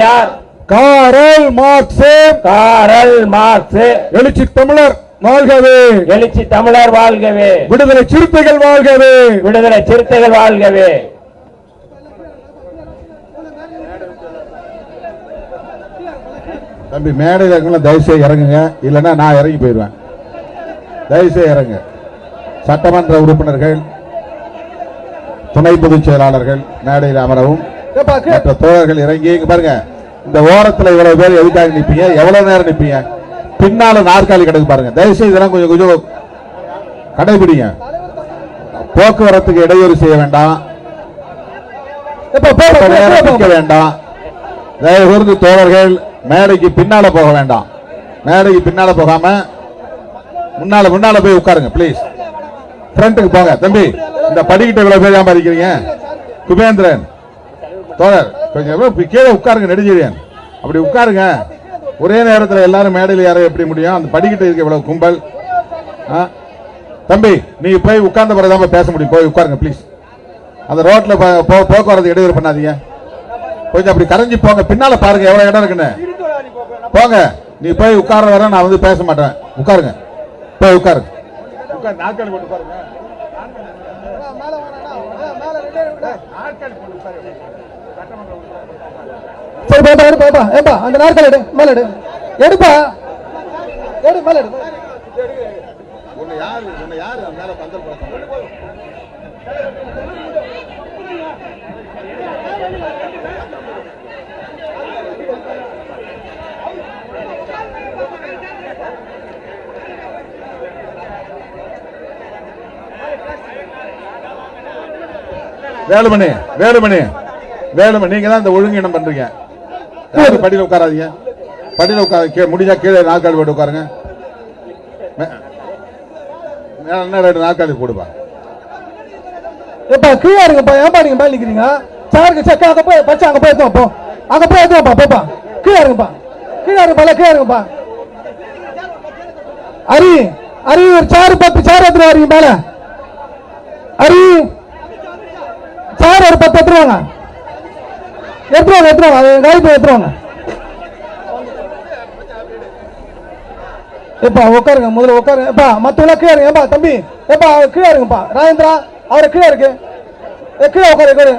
யார்? Karl Marx. எழுச்சி தமிழர் வாழ்கவே, எழுச்சி தமிழர் வாழ்கவே, விடுதலை சிறுத்தைகள் வாழ்கவே, விடுதலை சிறுத்தைகள் வாழ்கவே. தம்பி மேடையில் இருக்கலாம், தயவுசெய்து இறங்குங்க, இல்லைன்னா நான் இறங்கி போயிடுவேன். தயவுசெய்து இறங்க. சட்டமன்ற உறுப்பினர்கள், துணை பொதுச் செயலாளர்கள் மேடையில் அமரவும். மற்ற தோழர்கள் இறங்கி பாருங்க. இந்த ஓரத்தில் இவ்வளவு பேர் எதுக்காக நிப்பீங்க? எவ்வளவு நேரம் நிப்பீங்க? பின்னால நாற்காலி கிடக்கு பாருங்க. தயவுசெய்து இதெல்லாம் கொஞ்சம் கொஞ்சம் கடைபிடிங்க. போக்குவரத்துக்கு இடையூறு செய்ய வேண்டாம், வேண்டாம். தயவு கூர்ந்து தோழர்கள் மேடைக்கு பின்னால போக வேண்டாம். மேடைக்கு பின்னால போகாம முன்னால போய் உட்காருங்க பிளீஸ். ஃப்ரண்ட்டுக்கு போங்க. தம்பி இந்த படிக்கிட்ட இவ்வளவு பேர் ஏன் பாதிக்கிறீங்க? குபேந்திரன் தோழர் கொஞ்சம் கீழே உட்காருங்க. நெடுஞ்செழியன் அப்படி உட்காருங்க. ஒரே நேரத்தில் எல்லாரும் மேடையில் யாரும் எப்படி முடியும்? அந்த படிக்கிட்ட இருக்க இவ்வளவு கும்பல். தம்பி நீங்க போய் உட்கார்ந்த பிறகுதான் பேச முடியும். போய் உட்காருங்க பிளீஸ். அந்த ரோட்ல போக்குவரத்து இடையூறு பண்ணாதீங்க. கொஞ்சம் அப்படி கரைஞ்சி போங்க. பின்னால பாருங்க எவ்வளவு இடம் இருக்குன்னு. போங்க. நீ போய் உட்கார வர நான் வந்து பேச மாட்டேன். உட்காருங்க. போய் உட்காருங்க. நாற்காலி போட்டு உட்காருங்க. சரி பாப்பா எடுப்பா ஏப்பா அந்த நாற்காலி எடு, மேல எடு, எடுப்பா, எடு, மேல எடு. வேலுமணி நீங்க தான் இந்த ஒழுங்கீனம் பண்றீங்க. படியில உட்காராதீங்க. படியில உட்கார முடிஞ்சா கீழே நாற்காலி போட்டு உட்காருங்க. நாற்காலி போடுப்பா. எப்பா கீழே இருங்கப்பா. ஏன்பா நீங்க மேல நிக்கிறீங்க? சாருக்கு செக்க அங்க போய் பச்சை அங்க போய் எடுத்துப்பா. அங்க போய் எடுத்துப்பா. போப்பா கீழே இருங்கப்பா. கீழே இருங்கப்பா. அரி ஒரு சாரு 10 சார் எடுத்துட்டு வரீங்க மேல. அரி சார் ஒரு 10 எடுத்துருவாங்க. எடுத்துருவாங்க. எப்பா உட்காருங்க. முதல்ல உட்காருங்க. எப்பா மத்தவங்க கீழே இருங்க. ஏப்பா தம்பி எப்பா கீழே இருங்கப்பா. ராஜேந்திரா அவரை கீழே இருக்கு. கீழே உட்காரு.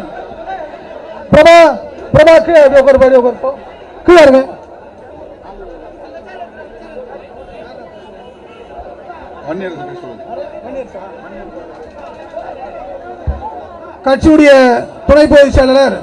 பிரபா கீழே உட்காரு. கீழே இருங்க. கட்சியுடைய துணை பொதுச் செயலாளர்